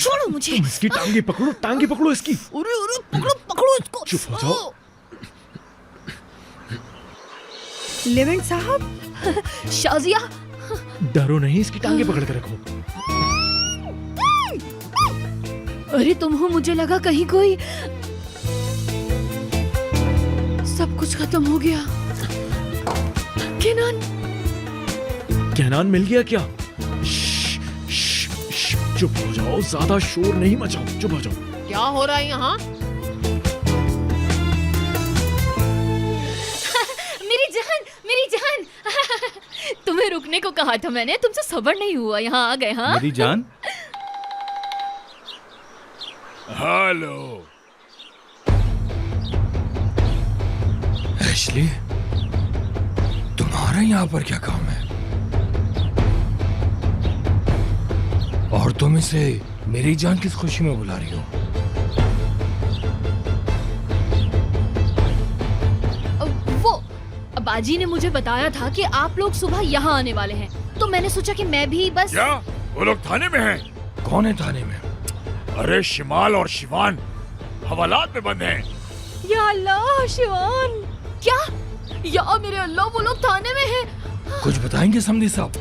छोड़ो मुझे। तुम इसकी टांगे पकड़ो इसकी। अरे पकड़ो इसको। चुप हो जाओ। लेवेंट साहब। शाजिया, डरो नहीं, इसकी टांगे पकड़ के रखो। अरे तुम हो, मुझे लगा कहीं कोई। सब कुछ खत्म हो गया। कहनान मिल गया क्या? चुप हो जाओ, ज्यादा शोर नहीं मचाओ, चुप हो जाओ। क्या हो रहा है यहाँ? मेरी जान तुम्हें रुकने को कहा था मैंने, तुमसे सब्र नहीं हुआ, यहाँ आ गए। हाँ मेरी जान। हेलो एशली, तुम्हारा यहाँ पर क्या काम है? और तुम इसे मेरी जान किस खुशी में बुला रही हो? वो बाजी ने मुझे बताया था कि आप लोग सुबह यहाँ आने वाले हैं, तो मैंने सोचा कि मैं भी बस। क्या वो लोग थाने में हैं? कौन है थाने में? अरे शिमाल और शिवान हवालात में बंद हैं। या अल्लाह, शिवान! क्या? या मेरे अल्लाह, वो लोग थाने में हैं। कुछ बताएंगे समधी साहब?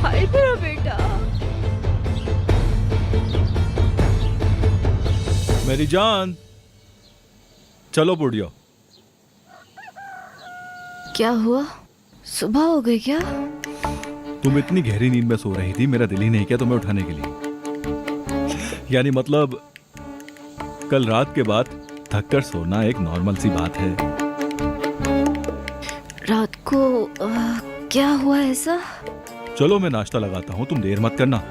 हाय मेरा बेटा। मेरी जान, चलो बुढ़िया। क्या हुआ? सुबह हो गई क्या? तुम इतनी गहरी नींद में सो रही थी, मेरा दिल ही नहीं किया तुम्हें उठाने के लिए। यानी मतलब कल रात के बाद थक कर सोना एक नॉर्मल सी बात है। रात को क्या हुआ ऐसा? चलो मैं नाश्ता लगाता हूँ, तुम देर मत करना।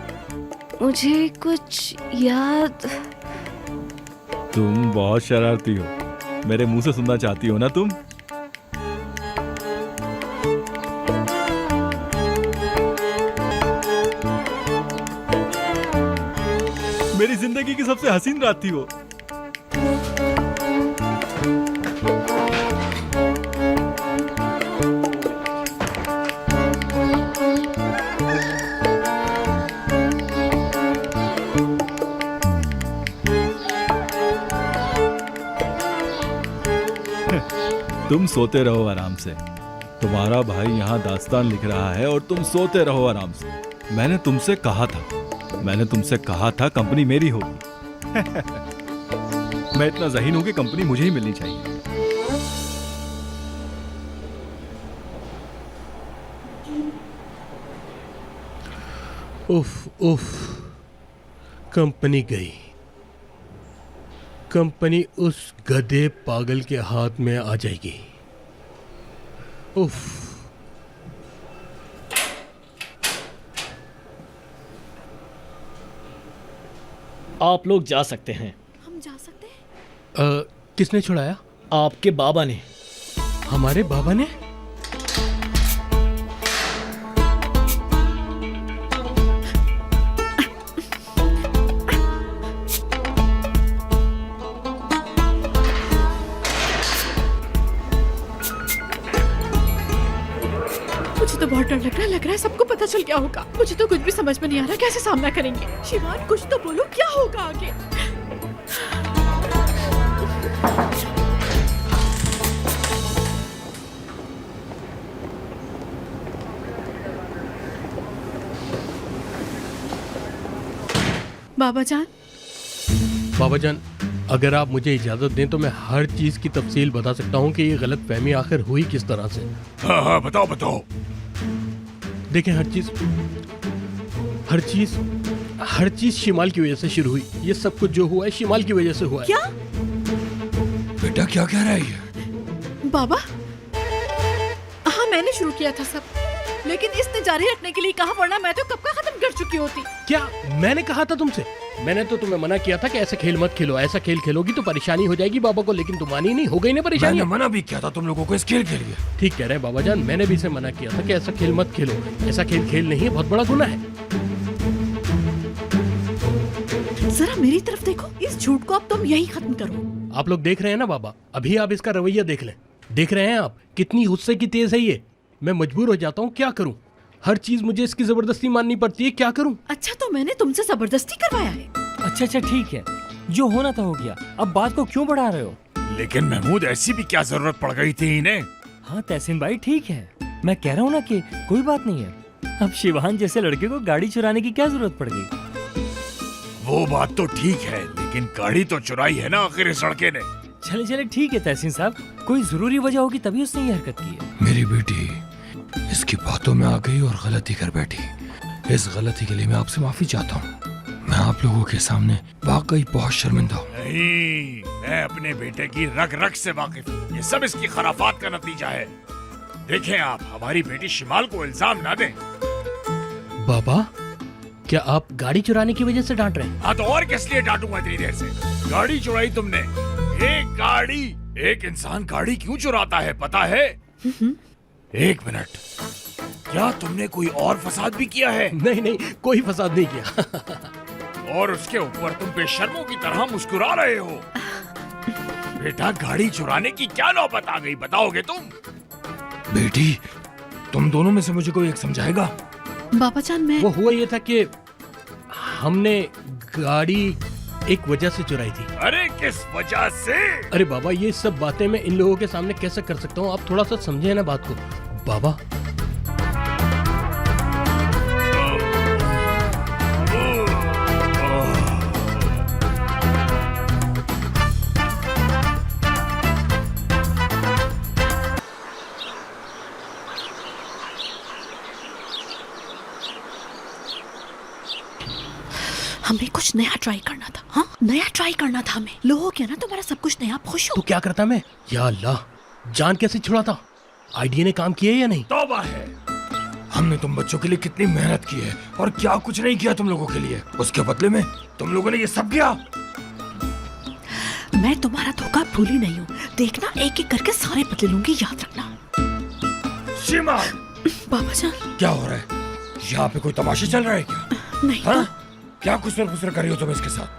मुझे कुछ याद। तुम बहुत शरारती हो, मेरे मुंह से सुनना चाहती हो ना तुम? मेरी जिंदगी की सबसे हसीन रात थी वो। तुम सोते रहो आराम से, तुम्हारा भाई यहाँ दास्तान लिख रहा है और तुम सोते रहो आराम से। मैंने तुमसे कहा था कंपनी मेरी होगी। मैं इतना ज़हीन हूं कि कंपनी मुझे ही मिलनी चाहिए। उफ उफ, कंपनी गई। कंपनी उस गधे पागल के हाथ में आ जाएगी। उफ। आप लोग जा सकते हैं। हम जा सकते हैं? किसने छुड़ाया? आपके बाबा ने। हमारे बाबा ने? मुझे तो बहुत डर लग रहा है सबको पता चल क्या होगा। मुझे तो कुछ भी समझ में नहीं आ रहा कैसे सामना करेंगे। शिवान, कुछ तो बोलो, क्या होगा आगे? बाबा जान, अगर आप मुझे इजाजत दें तो मैं हर चीज की तफसील बता सकता हूँ कि ये गलत फहमी आखिर हुई किस तरह से। हाँ बताओ। देखें, हर चीज शिमाल की वजह से शुरू हुई। ये सब कुछ जो हुआ है शिमाल की वजह से हुआ है। क्या? बेटा क्या कह रहा है? बाबा, हाँ मैंने शुरू किया था सब, लेकिन इसने जारी रखने के लिए कहा, वरना मैं तो कब का खत्म कर चुकी होती। क्या मैंने कहा था तुमसे? मैंने तो तुम्हें मना किया था कि ऐसा खेल मत खेलो, ऐसा खेल खेलोगी तो परेशानी हो जाएगी बाबा को, लेकिन तुम मानी नहीं। हो गई ना परेशानी? मैंने मना भी किया था तुम लोगों को इस खेल के लिए। ठीक कह रहे हैं बाबा जान, मैंने भी इसे मना किया था कि ऐसा खेल मत खेलो। ऐसा खेल खेल नहीं है, बहुत बड़ा गुनाह है। जरा मेरी तरफ देखो, इस झूठ को अब तुम यही खत्म करो। आप लोग देख रहे हैं ना बाबा, अभी आप इसका रवैया देख लें। देख रहे हैं आप कितनी गुस्से की तेज है ये। मैं मजबूर हो जाता हूँ, क्या करूँ। हर चीज मुझे इसकी जबरदस्ती माननी पड़ती है, क्या करूं? अच्छा तो मैंने तुमसे जबरदस्ती करवाया है? अच्छा ठीक है, जो होना था हो गया, अब बात को क्यों बढ़ा रहे हो? लेकिन महमूद ऐसी भी क्या जरूरत पड़ गई थी इन्हें? हाँ तहसीन भाई ठीक है, मैं कह रहा हूँ ना कि कोई बात नहीं है। अब शिवान जैसे लड़के को गाड़ी चुराने की क्या जरूरत पड़ गई? वो बात तो ठीक है, लेकिन गाड़ी तो चुराई है ना आखिर इस लड़के ने। चले ठीक है तहसीन साहब, कोई जरूरी वजह होगी तभी उसने ये हरकत की है। मेरी बेटी इसकी बातों में आ गई और गलती कर बैठी। इस गलती के लिए मैं आपसे माफी चाहता हूँ। मैं आप लोगों के सामने वाकई बहुत शर्मिंदा हूँ। नहीं, मैं अपने बेटे की रग रग से वाकिफ हूँ। ये सब इसकी खराफात का नतीजा है। देखें आप, हमारी बेटी शिमाल को इल्जाम ना दें। बाबा, क्या आप गाड़ी चुराने की वजह से डांट रहे हैं? हाँ तो और किस लिए डांटूंगा इतनी देर से? गाड़ी चुराई तुमने। एक गाड़ी, एक इंसान गाड़ी क्यों चुराता है पता है? एक मिनट, क्या तुमने कोई और फसाद भी किया है? नहीं, कोई फसाद नहीं किया। और उसके ऊपर तुम बेशर्मों की तरह मुस्कुरा रहे हो। बेटा, गाड़ी चुराने की क्या नौबत आ गई, बताओगे तुम? बेटी, तुम दोनों में से मुझे कोई एक समझाएगा? बाबा जान, मैं वो हुआ ये था कि हमने गाड़ी एक वजह से चुराई थी। अरे किस वजह से? अरे बाबा, ये सब बातें मैं इन लोगों के सामने कैसे कर सकता हूँ? आप थोड़ा सा समझे ना बात को। बाबा, हमें कुछ नया ट्राई करना था। हाँ, नया ट्राई करना था हमें। लो हो गया ना तुम्हारा सब कुछ नया, खुश तो हो? क्या करता मैं? या अल्लाह, जान कैसे छुड़ाता? आइडिया ने काम किया या नहीं? तौबा है। हमने तुम बच्चों के लिए कितनी मेहनत की है और क्या कुछ नहीं किया तुम लोगों के लिए। उसके बदले में तुम लोगों ने ये सब किया। मैं तुम्हारा धोखा भूली नहीं हूँ। देखना, एक एक करके सारे बदले लूंगी, याद रखना। शिमाल, बाबा जान, क्या हो रहा है? यहाँ पे कोई तमाशा चल रहा है क्या? नहीं हाँ? तो क्या कुसर कर रही हो तुम इसके साथ?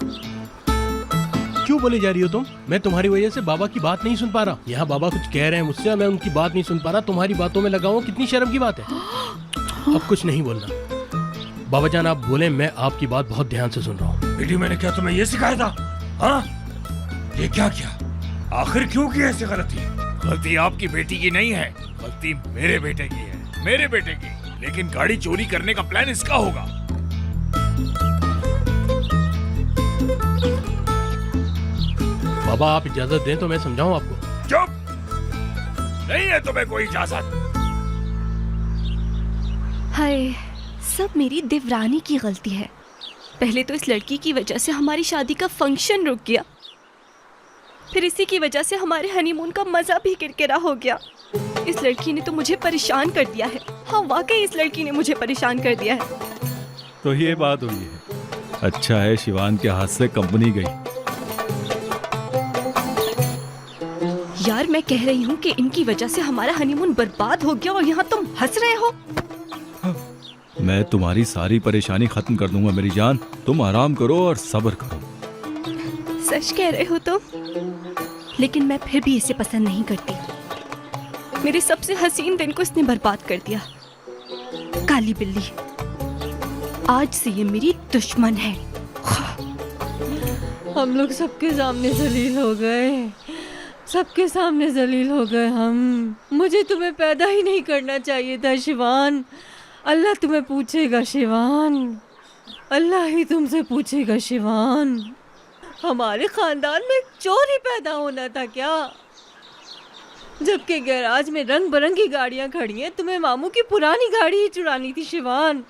क्यों बोले जा रही हो तुम? मैं तुम्हारी वजह से बाबा की बात नहीं सुन पा रहा। यहाँ बाबा कुछ कह रहे हैं मुझसे, मैं उनकी बात नहीं सुन पा रहा। तुम्हारी बातों में लगा हूँ, कितनी शर्म की बात है। अब कुछ नहीं बोलना। बाबा जान आप बोले, मैं आपकी बात बहुत ध्यान से सुन रहा हूँ। बेटी, मैंने क्या तुम्हें ये सिखाया था? हाँ, ये क्या किया? आखिर क्यों की ऐसी गलती? गलती आपकी बेटी की नहीं है, गलती मेरे बेटे की है, मेरे बेटे की। लेकिन गाड़ी चोरी करने का प्लान इसका होगा। बाबा आप इजाजत दें तो मैं समझाऊं आपको। चुप, नहीं है तुम्हें कोई इजाजत। हाय, सब मेरी देवरानी की गलती है। पहले तो इस लड़की की वजह से हमारी शादी का फंक्शन रुक गया, फिर इसी की वजह से हमारे हनीमून का मजा भी किरकिरा हो गया। इस लड़की ने तो मुझे परेशान कर दिया है। हाँ वाकई इस लड़की ने मुझे परेशान कर दिया है। तो ये बात हुई है। अच्छा है शिवान के हाथ से कंपनी गई। यार मैं कह रही हूँ कि इनकी वजह से हमारा हनीमून बर्बाद हो गया और यहाँ तुम हंस रहे हो। मैं तुम्हारी सारी परेशानी खत्म कर दूंगा मेरी जान। तुम आराम करो और सब्र करो। सच कह रहे हो तुम? लेकिन मैं फिर भी इसे पसंद नहीं करती। मेरे सबसे हसीन दिन को इसने बर्बाद कर दिया। काली बिल्ली, आज से ये मेरी दुश्मन है। हम लोग सबके सामने जलील हो गए, सबके सामने जलील हो गए हम। मुझे तुम्हें पैदा ही नहीं करना चाहिए था शिवान। अल्लाह तुम्हें पूछेगा शिवान, अल्लाह ही तुमसे पूछेगा शिवान। हमारे खानदान में चोर ही पैदा होना था क्या? जबकि गैराज में रंग बिरंगी गाड़ियां खड़ी हैं, तुम्हें मामू की पुरानी गाड़ी ही चुरानी थी शिवान।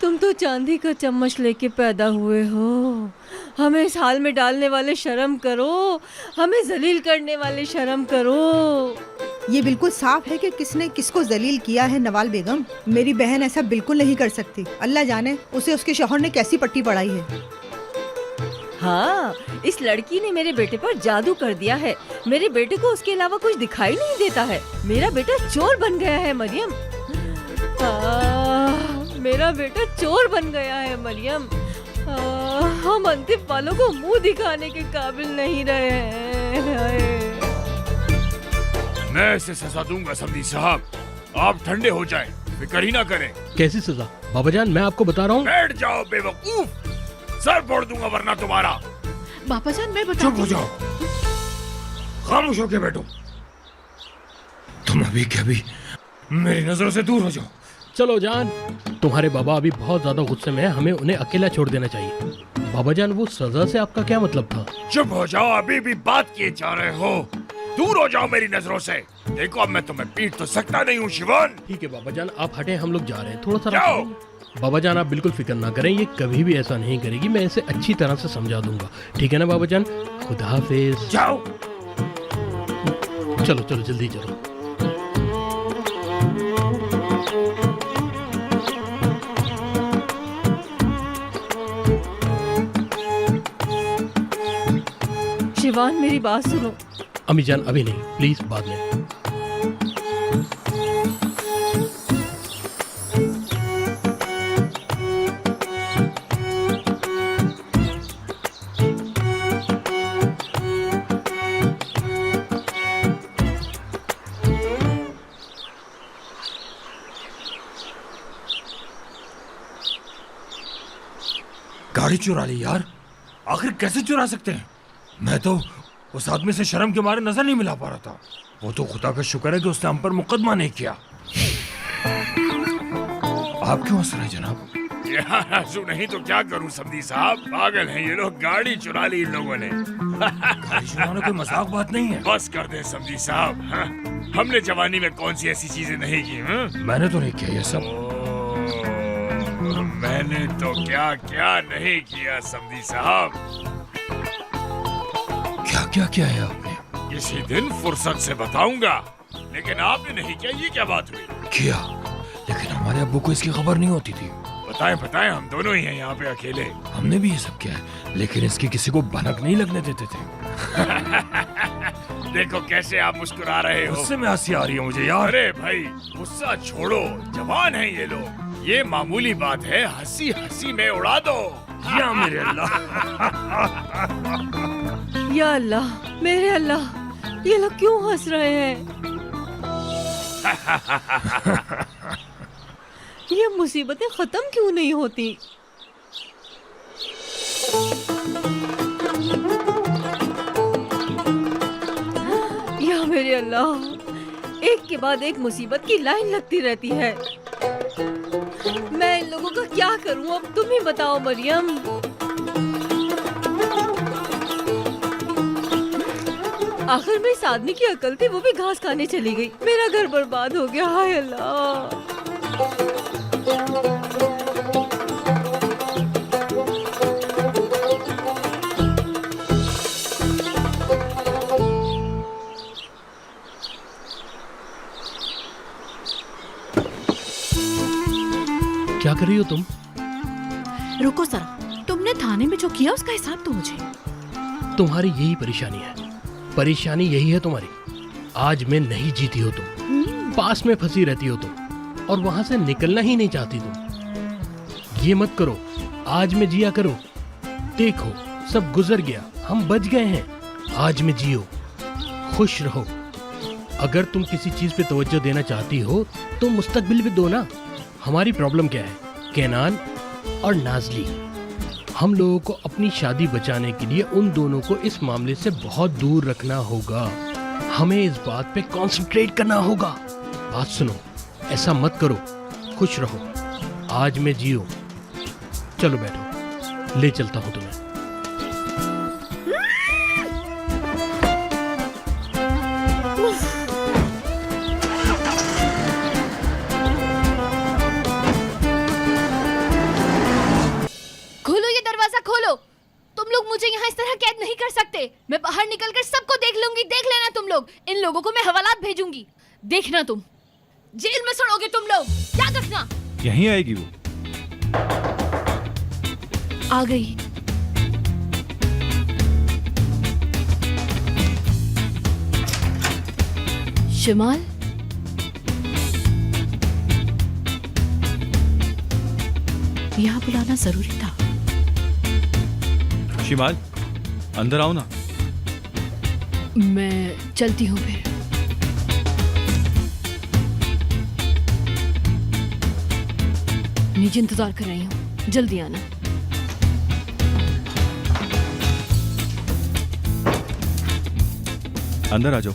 तुम तो चांदी का चम्मच लेके पैदा हुए हो। हमें इस हाल में डालने वाले शर्म करो, हमें जलील करने वाले शर्म करो। ये बिल्कुल साफ है कि किसने किसको जलील किया है। नवाल बेगम, मेरी बहन ऐसा बिल्कुल नहीं कर सकती। अल्लाह जाने उसे उसके शौहर ने कैसी पट्टी पढ़ाई है। हाँ, इस लड़की ने मेरे बेटे पर जादू कर दिया है। मेरे बेटे को उसके अलावा कुछ दिखाई नहीं देता है। मेरा बेटा चोर बन गया है मरियम। मेरा बेटा चोर बन गया है मरियम। हम अंतिम वालों को मुंह दिखाने के काबिल नहीं रहे हैं। मैं इसे सजा दूंगा समधी साहब। आप ठंडे हो जाएं, फिक्र ही ना करें। कैसी सजा? बाबा जान मैं आपको बता रहा हूँ। बैठ जाओ बेवकूफ, सर फोड़ दूंगा वरना तुम्हारा। बाबा जान मैं बता चुप हो जाओ, खामोश होके बैठो। तुम अभी के अभी मेरी नजरों से दूर हो जाओ। चलो जान, तुम्हारे बाबा अभी बहुत ज्यादा गुस्से में है, हमें उन्हें अकेला छोड़ देना चाहिए। बाबा जान वो सजा से आपका क्या मतलब था? चुप हो जाओ, अभी भी बात किए जा रहे हो। दूर हो जाओ मेरी नजरों से। देखो अब मैं तुम्हें पीट तो सकता नहीं हूँ शिवान। ठीक है बाबा जान, आप हटे, हम लोग जा रहे हैं। थोड़ा सा जाओ। बाबा जान आप बिल्कुल फिक्र ना करें, ये कभी भी ऐसा नहीं करेगी, मैं इसे अच्छी तरह से समझा दूंगा। ठीक है ना बाबा जान? खुदा हाफिज। जाओ। चलो चलो जल्दी चलो। शिवान मेरी बात सुनो। अम्मी जान अभी नहीं, प्लीज बाद में। गाड़ी चुरा ली यार, आखिर कैसे चुरा सकते हैं? मैं तो उस आदमी से शर्म के मारे नजर नहीं मिला पा रहा था। वो तो खुदा का शुक्र है कि उसने हम पर मुकदमा नहीं किया। आप क्यों हंस रहे हैं जनाब? यार आंसू नहीं तो क्या करूं समधी साहब, पागल हैं ये लोग, गाड़ी चुरा ली इन लोगों ने। गाड़ी चुराना कोई मजाक बात नहीं है। बस कर दे समधी साहब, हाँ? हमने जवानी में कौन सी ऐसी चीजें नहीं की। हाँ? मैंने तो नहीं किया ये सब। मैंने तो क्या क्या नहीं किया समधी साहब। क्या क्या किया है आपने? किसी दिन फुर्सत से बताऊंगा, लेकिन आपने नहीं किया, ये क्या बात हुई? किया, लेकिन हमारे अब्बू को इसकी खबर नहीं होती थी। बताएं बताएं, हम दोनों ही हैं यहाँ पे अकेले। हमने भी ये सब किया है, लेकिन इसकी किसी को भनक नहीं लगने देते थे। देखो कैसे आप मुस्कुरा रहे हो। उससे में हंसी आ रही है मुझे यार। अरे भाई गुस्सा छोड़ो, जवान हैं ये लोग, ये मामूली बात है, हंसी हंसी में उड़ा दो। या मेरे अल्लाह। या अल्लाह, मेरे अल्लाह, ये लोग क्यों हंस रहे हैं? ये मुसीबतें खत्म क्यों नहीं होती? या मेरे अल्लाह, एक के बाद एक मुसीबत की लाइन लगती रहती है। मैं इन लोगों का क्या करूं? अब तुम ही बताओ मरियम। आखिर में इस आदमी की अकल थी, वो भी घास खाने चली गई। मेरा घर बर्बाद हो गया। हाय अल्लाह। क्या कर रही हो तुम? रुको जरा, तुमने थाने में जो किया उसका हिसाब दो मुझे। तुम्हारी यही परेशानी है, परेशानी यही है तुम्हारी। आज में नहीं जीती हो तुम, पास में फंसी रहती हो तुम, और वहां से निकलना ही नहीं चाहती तुम। ये मत करो, आज में जिया करो। देखो सब गुजर गया, हम बच गए हैं। आज में जियो, खुश रहो। अगर तुम किसी चीज पे तवज्जो देना चाहती हो तो मुस्तकबिल भी दो ना। हमारी प्रॉब्लम क्या है? केनान और नाजली। हम लोगों को अपनी शादी बचाने के लिए उन दोनों को इस मामले से बहुत दूर रखना होगा। हमें इस बात पे कंसंट्रेट करना होगा। बात सुनो, ऐसा मत करो, खुश रहो, आज में जियो। चलो बैठो, ले चलता हूँ तुम्हें। खोलो ये दरवाजा, खोलो। तुम लोग मुझे यहाँ इस तरह कैद नहीं कर सकते। मैं बाहर निकलकर सबको देख लूंगी, देख लेना तुम लोग। इन लोगों को मैं हवालात भेजूंगी, देखना तुम जेल में सड़ोगे तुम लोग, याद रखना। यहीं आएगी वो। आ गई। शिमाल, यहाँ बुलाना जरूरी था। शिमाल अंदर आओ ना। मैं चलती हूँ फिर। नीचे इंतजार कर रही हूँ, जल्दी आना। अंदर आ जाओ।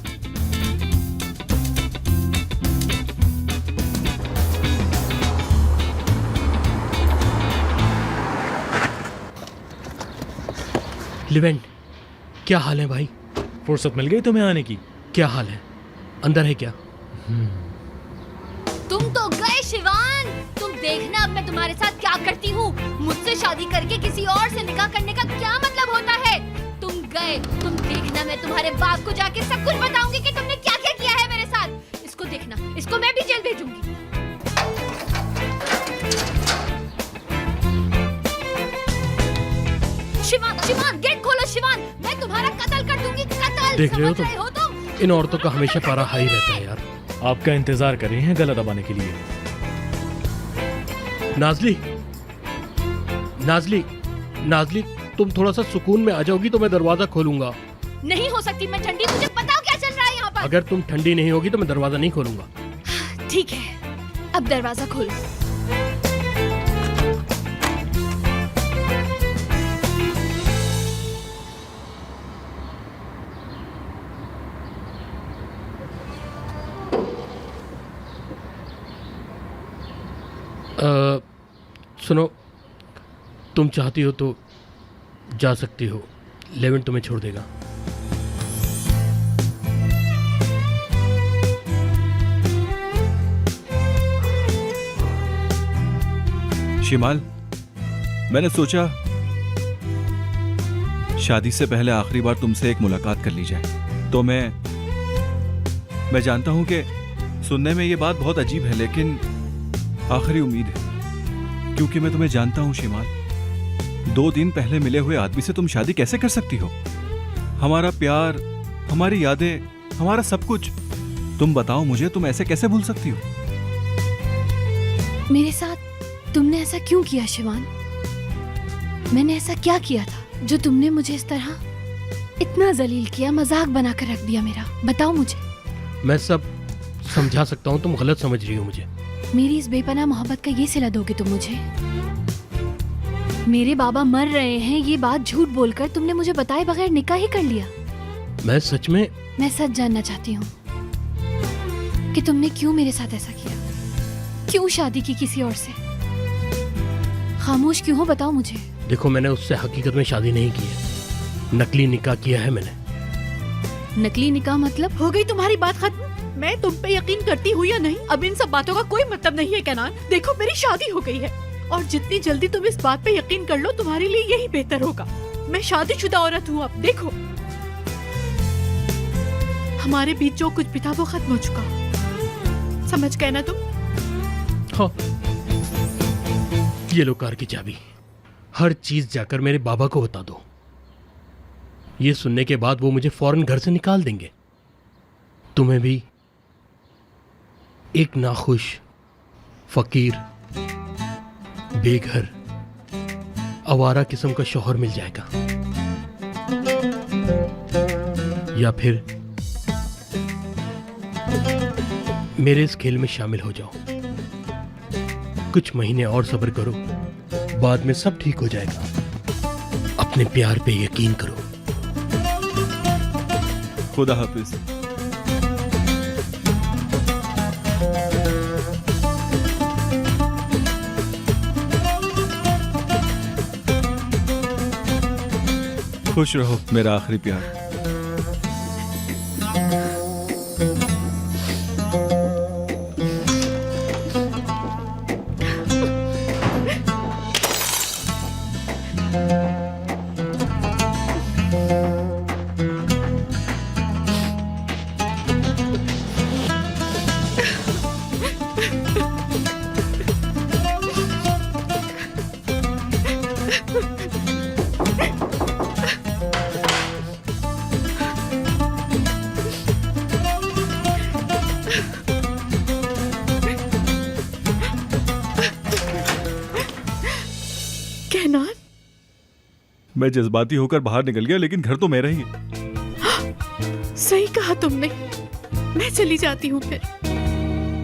लिवेंट, क्या हाल है भाई? फुर्सत मिल गई तुम्हें आने की? क्या हाल है? अंदर है क्या? तुम तो गए शिवान। तुम देखना अब मैं तुम्हारे साथ क्या करती हूँ। मुझसे शादी करके किसी और से निकाह करने का क्या मतलब होता है? तुम गए, तुम देखना मैं तुम्हारे बाप को जाके सब कुछ बताऊंगी कि तुमने क्या क्या किया है मेरे साथ। इसको देखना, इसको मैं भी जेल भेजूंगी। शिवान, शिवान, गेट खोलो शिवान, मैं तुम्हारा कत्ल कर दूंगी, कत्ल। देख रहे हो समझ तुम? तुम? इन औरतों का हमेशा पारा हाई रहता है यार। आपका इंतजार कर रहे हैं गला दबाने के लिए। नाजली, नाजली, नाजली, तुम थोड़ा सा सुकून में आ जाओगी तो मैं दरवाजा खोलूंगा। नहीं हो सकती मैं ठंडी, तुझे बताओ क्या चल रहा है यहाँ पर। अगर तुम ठंडी नहीं होगी तो मैं दरवाजा नहीं खोलूंगा। ठीक है, अब दरवाजा खोलो। सुनो, तुम चाहती हो तो जा सकती हो, लेवेंट तुम्हें छोड़ देगा। शिमाल, मैंने सोचा शादी से पहले आखिरी बार तुमसे एक मुलाकात कर ली जाए। तो मैं जानता हूं कि सुनने में ये बात बहुत अजीब है, लेकिन आखिरी उम्मीद है, क्योंकि मैं तुम्हें जानता हूं शिमाल। 2 दिन पहले मिले हुए आदमी से तुम शादी कैसे कर सकती हो? हमारा प्यार, हमारी यादें, हमारा सब कुछ, तुम बताओ मुझे, तुम ऐसे कैसे भूल सकती हो? मेरे साथ तुमने ऐसा क्यों किया शिवान? मैंने ऐसा क्या किया था जो तुमने मुझे इस तरह इतना जलील किया, मजाक बनाकर रख दिया मेरा? बताओ मुझे। मैं सब समझा सकता हूँ, तुम गलत समझ रही हो मुझे। मेरी इस बेपनाह मोहब्बत का ये सिला दोगे तुम मुझे? मेरे बाबा मर रहे हैं ये बात झूठ बोलकर तुमने मुझे बताए बगैर निकाह ही कर लिया। मैं सच में मैं सच जानना चाहती हूँ कि तुमने क्यों मेरे साथ ऐसा किया, क्यों शादी की किसी और से? खामोश क्यों हो, बताओ मुझे। देखो, मैंने उससे हकीकत में शादी नहीं की है, नकली निकाह किया है मैंने। नकली निकाह मतलब? हो गई तुम्हारी बात खत्म? मैं तुम पे यकीन करती हूँ या नहीं, अब इन सब बातों का कोई मतलब नहीं है कैनान। देखो, मेरी शादी हो गई है और जितनी जल्दी तुम इस बात पे यकीन कर लो तुम्हारे लिए यही बेहतर होगा। मैं शादीशुदा औरत हूँ अब। देखो, हमारे बीच जो कुछ भी था वो खत्म हो चुका। समझ गए ना तुम? हाँ, ये लो कार की चाबी। हर चीज जाकर मेरे बाबा को बता दो। ये सुनने के बाद वो मुझे फौरन घर से निकाल देंगे। तुम्हें भी एक नाखुश, फकीर, बेघर, आवारा किस्म का शौहर मिल जाएगा, या फिर मेरे इस खेल में शामिल हो जाओ। कुछ महीने और सब्र करो, बाद में सब ठीक हो जाएगा। अपने प्यार पे यकीन करो। खुदा हाफिज। खुश रहो मेरा आखिरी प्यार। मैं जज्बाती होकर बाहर निकल गया, लेकिन घर तो मेरा ही है। सही कहा तुमने। मैं चली जाती हूँ फिर।